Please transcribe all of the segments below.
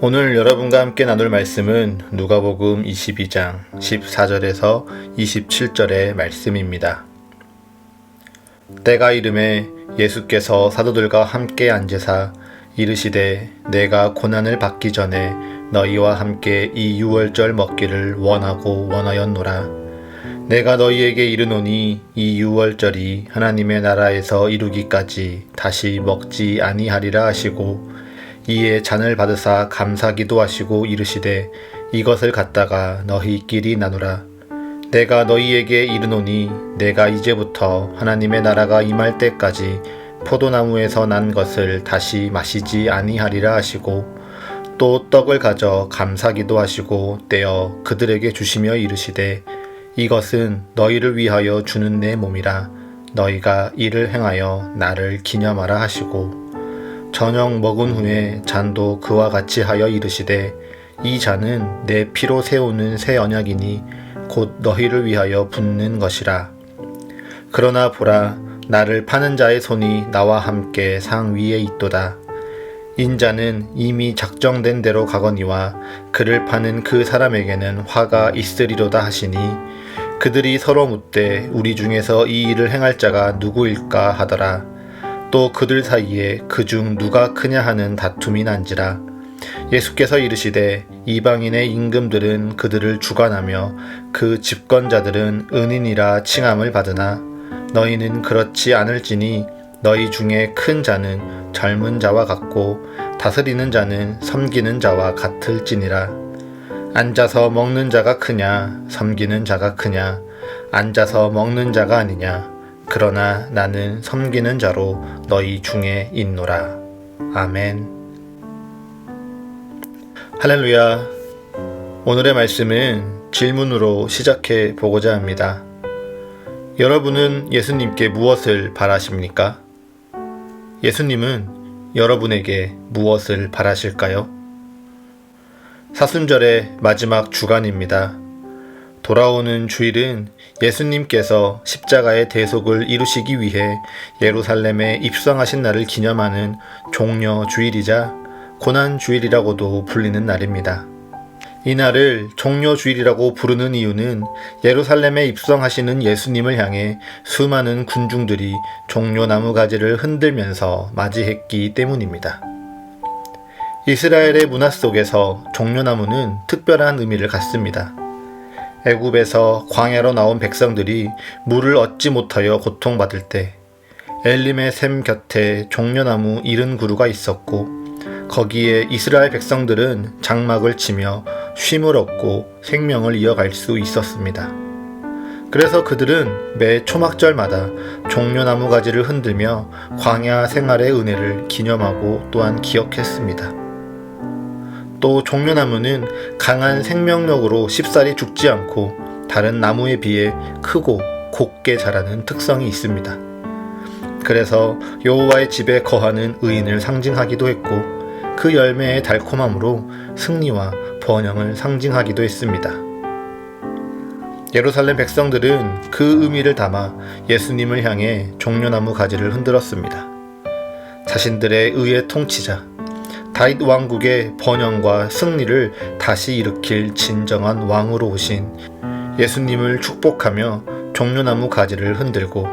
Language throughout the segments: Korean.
오늘 여러분과 함께 나눌 말씀은 누가복음 22장 14절에서 27절의 말씀입니다. 때가 이름에 예수께서 사도들과 함께 앉으사 이르시되 내가 고난을 받기 전에 너희와 함께 이 유월절 먹기를 원하고 원하였노라. 내가 너희에게 이르노니 이 유월절이 하나님의 나라에서 이루기까지 다시 먹지 아니하리라 하시고 이에 잔을 받으사 감사기도 하시고 이르시되 이것을 갖다가 너희끼리 나누라. 내가 너희에게 이르노니 내가 이제부터 하나님의 나라가 임할 때까지 포도나무에서 난 것을 다시 마시지 아니하리라 하시고 또 떡을 가져 감사기도 하시고 떼어 그들에게 주시며 이르시되 이것은 너희를 위하여 주는 내 몸이라. 너희가 이를 행하여 나를 기념하라 하시고 저녁 먹은 후에 잔도 그와 같이 하여 이르시되 이 잔은 내 피로 세우는 새 언약이니 곧 너희를 위하여 붓는 것이라. 그러나 보라, 나를 파는 자의 손이 나와 함께 상 위에 있도다. 인자는 이미 작정된 대로 가거니와 그를 파는 그 사람에게는 화가 있으리로다 하시니 그들이 서로 묻되 우리 중에서 이 일을 행할 자가 누구일까 하더라. 또 그들 사이에 그중 누가 크냐 하는 다툼이 난지라. 예수께서 이르시되 이방인의 임금들은 그들을 주관하며 그 집권자들은 은인이라 칭함을 받으나 너희는 그렇지 않을지니 너희 중에 큰 자는 젊은 자와 같고 다스리는 자는 섬기는 자와 같을지니라. 앉아서 먹는 자가 크냐 섬기는 자가 크냐. 앉아서 먹는 자가 아니냐. 그러나 나는 섬기는 자로 너희 중에 있노라. 아멘. 할렐루야. 오늘의 말씀은 질문으로 시작해 보고자 합니다. 여러분은 예수님께 무엇을 바라십니까? 예수님은 여러분에게 무엇을 바라실까요? 사순절의 마지막 주간입니다. 돌아오는 주일은 예수님께서 십자가의 대속을 이루시기 위해 예루살렘에 입성하신 날을 기념하는 종려 주일이자 고난 주일이라고도 불리는 날입니다. 이 날을 종려 주일이라고 부르는 이유는 예루살렘에 입성하시는 예수님을 향해 수많은 군중들이 종려나무 가지를 흔들면서 맞이했기 때문입니다. 이스라엘의 문화 속에서 종려나무는 특별한 의미를 갖습니다. 애굽에서 광야로 나온 백성들이 물을 얻지 못하여 고통받을 때 엘림의 샘 곁에 종려나무 70그루가 있었고 거기에 이스라엘 백성들은 장막을 치며 쉼을 얻고 생명을 이어갈 수 있었습니다. 그래서 그들은 매 초막절마다 종려나무 가지를 흔들며 광야 생활의 은혜를 기념하고 또한 기억했습니다. 또 종려나무는 강한 생명력으로 쉽사리 죽지 않고 다른 나무에 비해 크고 곱게 자라는 특성이 있습니다. 그래서 여호와의 집에 거하는 의인을 상징하기도 했고 그 열매의 달콤함으로 승리와 번영을 상징하기도 했습니다. 예루살렘 백성들은 그 의미를 담아 예수님을 향해 종려나무 가지를 흔들었습니다. 자신들의 의의 통치자 다윗 왕국의 번영과 승리를 다시 일으킬 진정한 왕으로 오신 예수님을 축복하며 종려나무 가지를 흔들고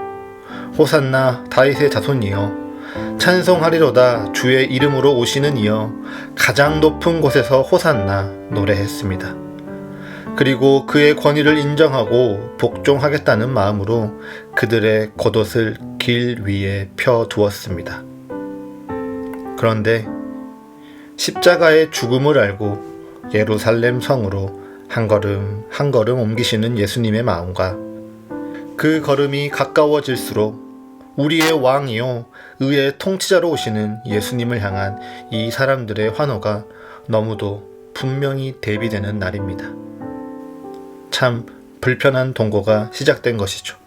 호산나 다윗의 자손이여 찬송하리로다 주의 이름으로 오시는 이여 가장 높은 곳에서 호산나 노래했습니다. 그리고 그의 권위를 인정하고 복종하겠다는 마음으로 그들의 겉옷을 길 위에 펴두었습니다. 그런데 십자가의 죽음을 알고 예루살렘 성으로 한 걸음 한 걸음 옮기시는 예수님의 마음과 그 걸음이 가까워질수록 우리의 왕이요 의의 통치자로 오시는 예수님을 향한 이 사람들의 환호가 너무도 분명히 대비되는 날입니다. 참 불편한 동거가 시작된 것이죠.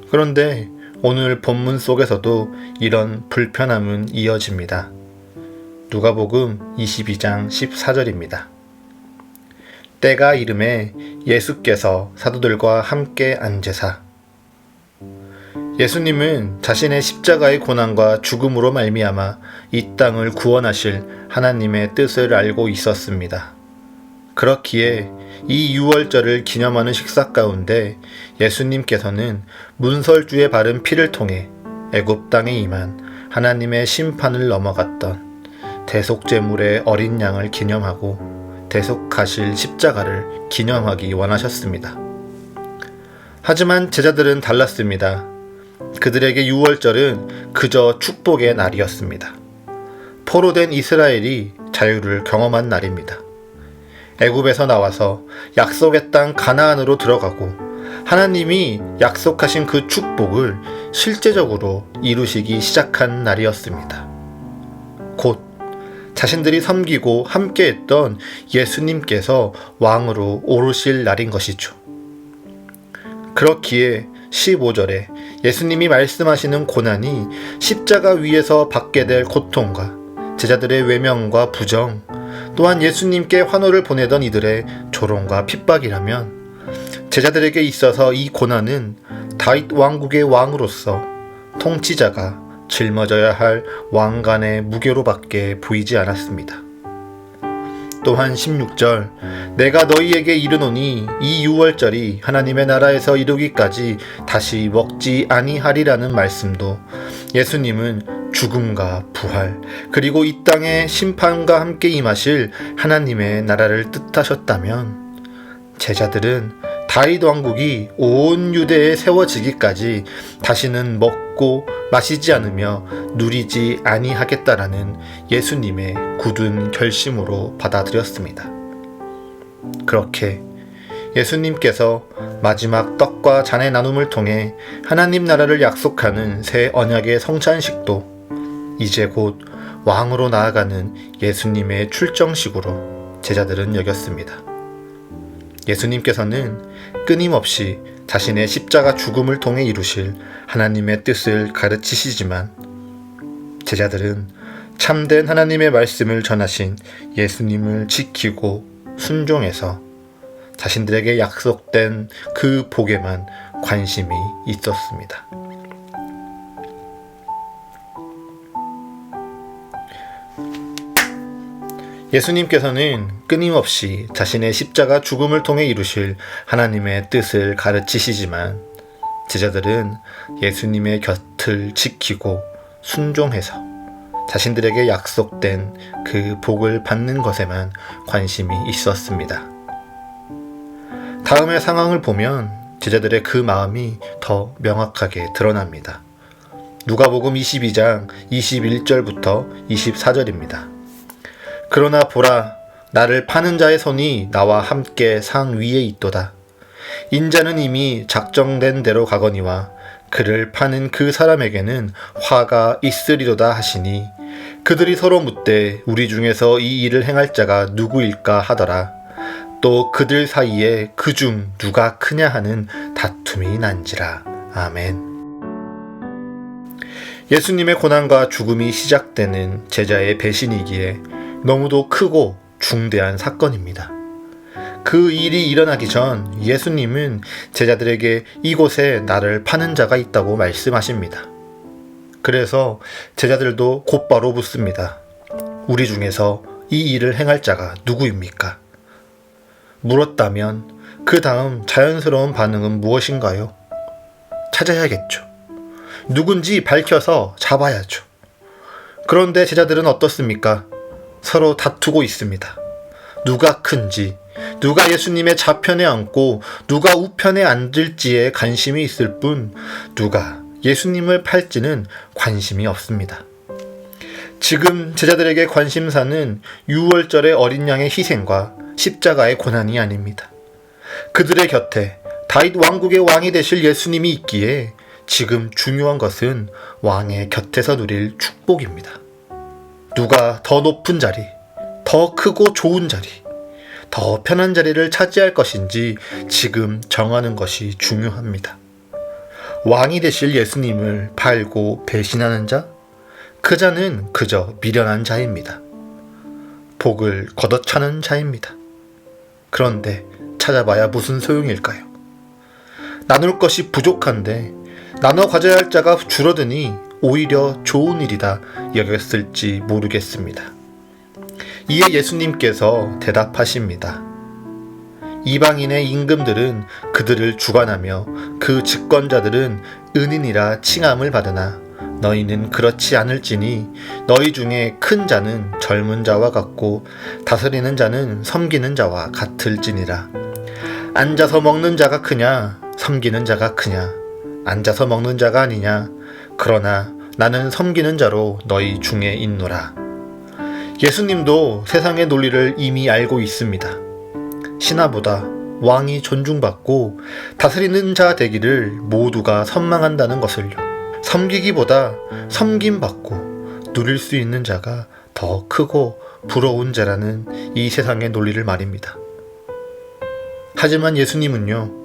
그런데 오늘 본문 속에서도 이런 불편함은 이어집니다. 누가복음 22장 14절입니다. 때가 이름에 예수께서 사도들과 함께 앉으사. 예수님은 자신의 십자가의 고난과 죽음으로 말미암아 이 땅을 구원하실 하나님의 뜻을 알고 있었습니다. 그렇기에 이 유월절을 기념하는 식사 가운데 예수님께서는 문설주에 바른 피를 통해 애굽 땅에 임한 하나님의 심판을 넘어갔던 대속제물의 어린 양을 기념하고 대속하실 십자가를 기념하기 원하셨습니다. 하지만 제자들은 달랐습니다. 그들에게 유월절은 그저 축복의 날이었습니다. 포로된 이스라엘이 자유를 경험한 날입니다. 애굽에서 나와서 약속의 땅 가나안으로 들어가고 하나님이 약속하신 그 축복을 실제적으로 이루시기 시작한 날이었습니다. 곧 자신들이 섬기고 함께했던 예수님께서 왕으로 오르실 날인 것이죠. 그렇기에 15절에 예수님이 말씀하시는 고난이 십자가 위에서 받게 될 고통과 제자들의 외면과 부정, 또한 예수님께 환호를 보내던 이들의 조롱과 핍박이라면 제자들에게 있어서 이 고난은 다윗 왕국의 왕으로서 통치자가 짊어져야 할 왕관의 무게로밖에 보이지 않았습니다. 또한 16절 내가 너희에게 이르노니 이 유월절이 하나님의 나라에서 이루기까지 다시 먹지 아니하리라는 말씀도 예수님은 죽음과 부활 그리고 이 땅의 심판과 함께 임하실 하나님의 나라를 뜻하셨다면 제자들은 다윗 왕국이 온 유대에 세워지기까지 다시는 먹고 마시지 않으며 누리지 아니하겠다라는 예수님의 굳은 결심으로 받아들였습니다. 그렇게 예수님께서 마지막 떡과 잔의 나눔을 통해 하나님 나라를 약속하는 새 언약의 성찬식도 이제 곧 왕으로 나아가는 예수님의 출정식으로 제자들은 여겼습니다. 예수님께서는 끊임없이 자신의 십자가 죽음을 통해 이루실 하나님의 뜻을 가르치시지만 제자들은 참된 하나님의 말씀을 전하신 예수님을 지키고 순종해서 자신들에게 약속된 그 복에만 관심이 있었습니다. 예수님께서는 끊임없이 자신의 십자가 죽음을 통해 이루실 하나님의 뜻을 가르치시지만 제자들은 예수님의 곁을 지키고 순종해서 자신들에게 약속된 그 복을 받는 것에만 관심이 있었습니다. 다음의 상황을 보면 제자들의 그 마음이 더 명확하게 드러납니다. 누가복음 22장 21절부터 24절입니다. 그러나 보라, 나를 파는 자의 손이 나와 함께 상 위에 있도다. 인자는 이미 작정된 대로 가거니와 그를 파는 그 사람에게는 화가 있으리로다 하시니 그들이 서로 묻되 우리 중에서 이 일을 행할 자가 누구일까 하더라. 또 그들 사이에 그중 누가 크냐 하는 다툼이 난지라. 아멘. 예수님의 고난과 죽음이 시작되는 제자의 배신이기에 너무도 크고 중대한 사건입니다. 그 일이 일어나기 전 예수님은 제자들에게 이곳에 나를 파는 자가 있다고 말씀하십니다. 그래서 제자들도 곧바로 묻습니다. 우리 중에서 이 일을 행할 자가 누구입니까? 물었다면 그 다음 자연스러운 반응은 무엇인가요? 찾아야겠죠. 누군지 밝혀서 잡아야죠. 그런데 제자들은 어떻습니까? 서로 다투고 있습니다. 누가 큰지, 누가 예수님의 좌편에 앉고 누가 우편에 앉을지에 관심이 있을 뿐 누가 예수님을 팔지는 관심이 없습니다. 지금 제자들에게 관심사는 유월절의 어린 양의 희생과 십자가의 고난이 아닙니다. 그들의 곁에 다윗 왕국의 왕이 되실 예수님이 있기에 지금 중요한 것은 왕의 곁에서 누릴 축복입니다. 누가 더 높은 자리, 더 크고 좋은 자리, 더 편한 자리를 차지할 것인지 지금 정하는 것이 중요합니다. 왕이 되실 예수님을 팔고 배신하는 자? 그 자는 그저 미련한 자입니다. 복을 걷어차는 자입니다. 그런데 찾아봐야 무슨 소용일까요? 나눌 것이 부족한데 나눠 가져야 할 자가 줄어드니 오히려 좋은 일이다 여겼을지 모르겠습니다. 이에 예수님께서 대답하십니다. 이방인의 임금들은 그들을 주관하며 그 집권자들은 은인이라 칭함을 받으나 너희는 그렇지 않을지니 너희 중에 큰 자는 젊은 자와 같고 다스리는 자는 섬기는 자와 같을지니라. 앉아서 먹는 자가 크냐 섬기는 자가 크냐. 앉아서 먹는 자가 아니냐. 그러나 나는 섬기는 자로 너희 중에 있노라. 예수님도 세상의 논리를 이미 알고 있습니다. 신하보다 왕이 존중받고 다스리는 자 되기를 모두가 선망한다는 것을요. 섬기기보다 섬김받고 누릴 수 있는 자가 더 크고 부러운 자라는 이 세상의 논리를 말입니다. 하지만 예수님은요,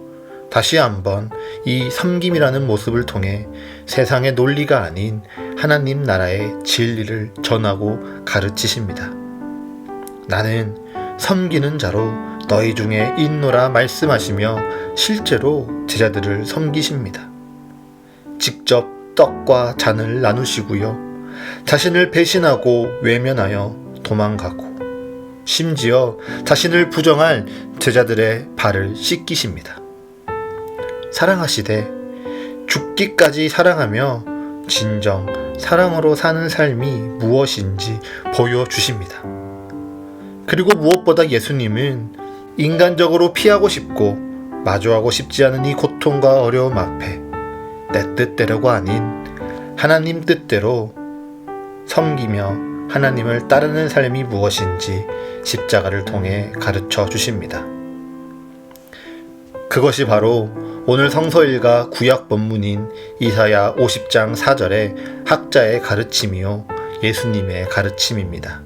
다시 한번 이 섬김이라는 모습을 통해 세상의 논리가 아닌 하나님 나라의 진리를 전하고 가르치십니다. 나는 섬기는 자로 너희 중에 있노라 말씀하시며 실제로 제자들을 섬기십니다. 직접 떡과 잔을 나누시고요. 자신을 배신하고 외면하여 도망가고 심지어 자신을 부정할 제자들의 발을 씻기십니다. 사랑하시되 죽기까지 사랑하며 진정 사랑으로 사는 삶이 무엇인지 보여주십니다. 그리고 무엇보다 예수님은 인간적으로 피하고 싶고 마주하고 싶지 않은 이 고통과 어려움 앞에 내 뜻대로가 아닌 하나님 뜻대로 섬기며 하나님을 따르는 삶이 무엇인지 십자가를 통해 가르쳐 주십니다. 그것이 바로 오늘 성서일가 구약 본문인 이사야 50장 4절의 학자의 가르침이요 예수님의 가르침입니다.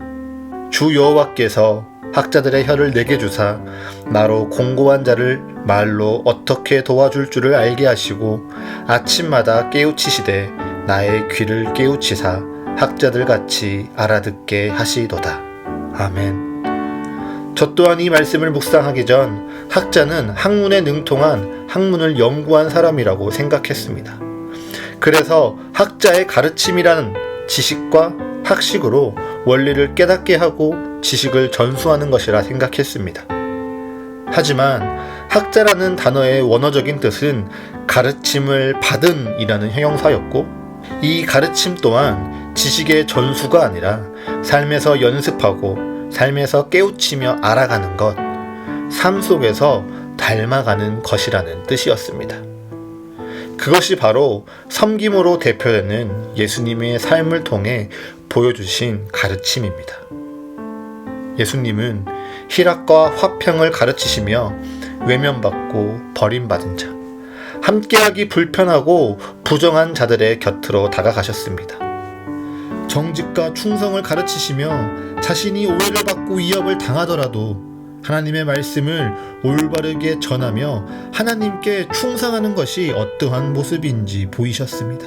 주 여호와께서 학자들의 혀를 내게 주사 나로 공고한 자를 말로 어떻게 도와줄 줄을 알게 하시고 아침마다 깨우치시되 나의 귀를 깨우치사 학자들 같이 알아듣게 하시도다. 아멘. 저 또한 이 말씀을 묵상하기 전 학자는 학문에 능통한 학문을 연구한 사람이라고 생각했습니다. 그래서 학자의 가르침이라는 지식과 학식으로 원리를 깨닫게 하고 지식을 전수하는 것이라 생각했습니다. 하지만 학자라는 단어의 원어적인 뜻은 가르침을 받은 이라는 형용사였고 이 가르침 또한 지식의 전수가 아니라 삶에서 연습하고 삶에서 깨우치며 알아가는 것, 삶 속에서 닮아가는 것이라는 뜻이었습니다. 그것이 바로 섬김으로 대표되는 예수님의 삶을 통해 보여주신 가르침입니다. 예수님은 희락과 화평을 가르치시며 외면받고 버림받은 자, 함께하기 불편하고 부정한 자들의 곁으로 다가가셨습니다. 정직과 충성을 가르치시며 자신이 오해를 받고 위협을 당하더라도 하나님의 말씀을 올바르게 전하며 하나님께 충성하는 것이 어떠한 모습인지 보이셨습니다.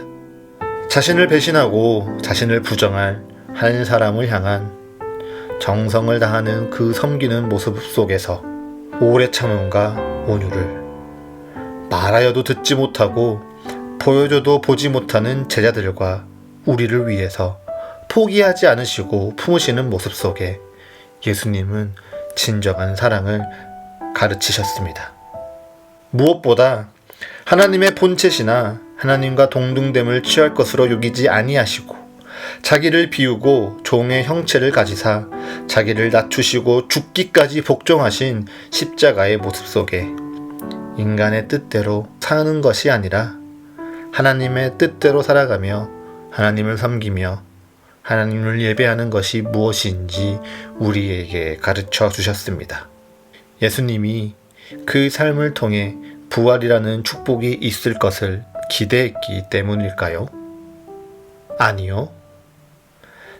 자신을 배신하고 자신을 부정할 한 사람을 향한 정성을 다하는 그 섬기는 모습 속에서 오래 참음과 온유를 말하여도 듣지 못하고 보여줘도 보지 못하는 제자들과 우리를 위해서 포기하지 않으시고 품으시는 모습 속에 예수님은 진정한 사랑을 가르치셨습니다. 무엇보다 하나님의 본체시나 하나님과 동등됨을 취할 것으로 여기지 아니하시고 자기를 비우고 종의 형체를 가지사 자기를 낮추시고 죽기까지 복종하신 십자가의 모습 속에 인간의 뜻대로 사는 것이 아니라 하나님의 뜻대로 살아가며 하나님을 섬기며 하나님을 예배하는 것이 무엇인지 우리에게 가르쳐 주셨습니다. 예수님이 그 삶을 통해 부활이라는 축복이 있을 것을 기대했기 때문일까요? 아니요.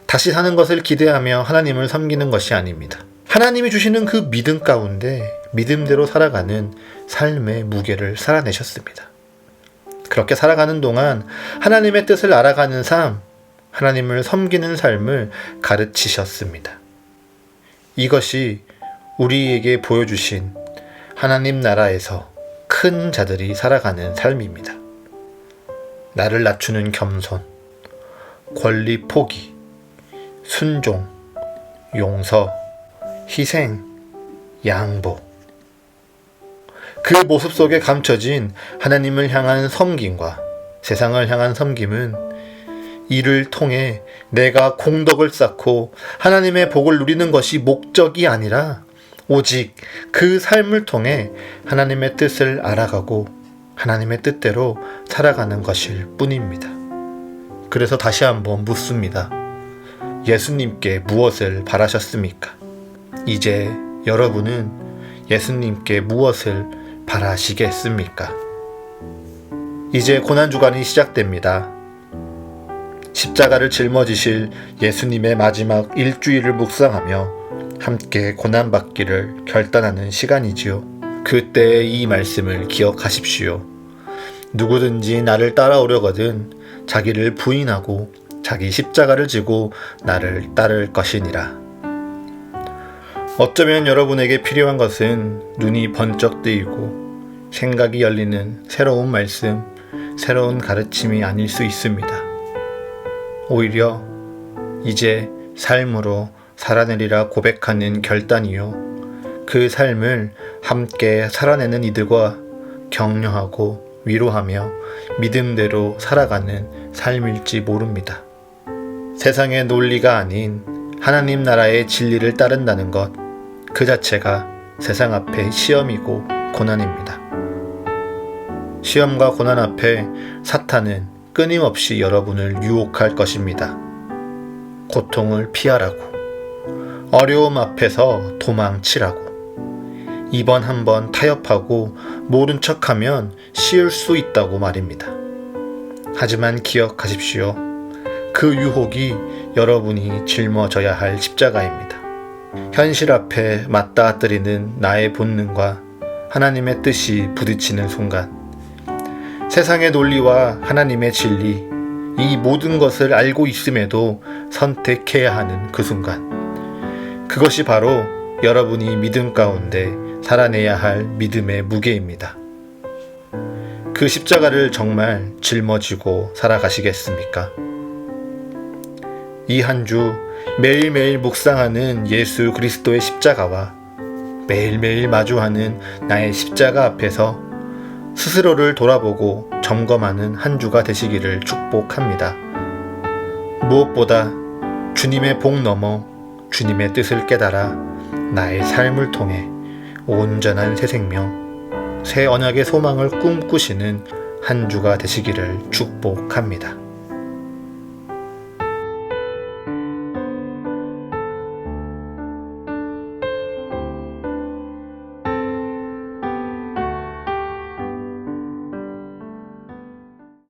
다시 사는 것을 기대하며 하나님을 섬기는 것이 아닙니다. 하나님이 주시는 그 믿음 가운데 믿음대로 살아가는 삶의 무게를 살아내셨습니다. 그렇게 살아가는 동안 하나님의 뜻을 알아가는 삶, 하나님을 섬기는 삶을 가르치셨습니다. 이것이 우리에게 보여주신 하나님 나라에서 큰 자들이 살아가는 삶입니다. 나를 낮추는 겸손, 권리 포기, 순종, 용서, 희생, 양보. 그 모습 속에 감춰진 하나님을 향한 섬김과 세상을 향한 섬김은 이를 통해 내가 공덕을 쌓고 하나님의 복을 누리는 것이 목적이 아니라 오직 그 삶을 통해 하나님의 뜻을 알아가고 하나님의 뜻대로 살아가는 것일 뿐입니다. 그래서 다시 한번 묻습니다. 예수님께 무엇을 바라셨습니까? 이제 여러분은 예수님께 무엇을 바라시겠습니까? 이제 고난주간이 시작됩니다. 십자가를 짊어지실 예수님의 마지막 일주일을 묵상하며 함께 고난받기를 결단하는 시간이지요. 그때의 이 말씀을 기억하십시오. 누구든지 나를 따라오려거든 자기를 부인하고 자기 십자가를 지고 나를 따를 것이니라. 어쩌면 여러분에게 필요한 것은 눈이 번쩍 뜨이고 생각이 열리는 새로운 말씀, 새로운 가르침이 아닐 수 있습니다. 오히려 이제 삶으로 살아내리라 고백하는 결단이요. 그 삶을 함께 살아내는 이들과 격려하고 위로하며 믿음대로 살아가는 삶일지 모릅니다. 세상의 논리가 아닌 하나님 나라의 진리를 따른다는 것, 그 자체가 세상 앞에 시험이고 고난입니다. 시험과 고난 앞에 사탄은 끊임없이 여러분을 유혹할 것입니다. 고통을 피하라고, 어려움 앞에서 도망치라고, 이번 한번 타협하고 모른 척하면 쉬울 수 있다고 말입니다. 하지만 기억하십시오. 그 유혹이 여러분이 짊어져야 할 십자가입니다. 현실 앞에 맞닿아뜨리는 나의 본능과 하나님의 뜻이 부딪히는 순간, 세상의 논리와 하나님의 진리, 이 모든 것을 알고 있음에도 선택해야 하는 그 순간, 그것이 바로 여러분이 믿음 가운데 살아내야 할 믿음의 무게입니다. 그 십자가를 정말 짊어지고 살아가시겠습니까? 이 한 주 매일매일 묵상하는 예수 그리스도의 십자가와 매일매일 마주하는 나의 십자가 앞에서 스스로를 돌아보고 점검하는 한 주가 되시기를 축복합니다. 무엇보다 주님의 복 넘어 주님의 뜻을 깨달아 나의 삶을 통해 온전한 새 생명, 새 언약의 소망을 꿈꾸시는 한 주가 되시기를 축복합니다.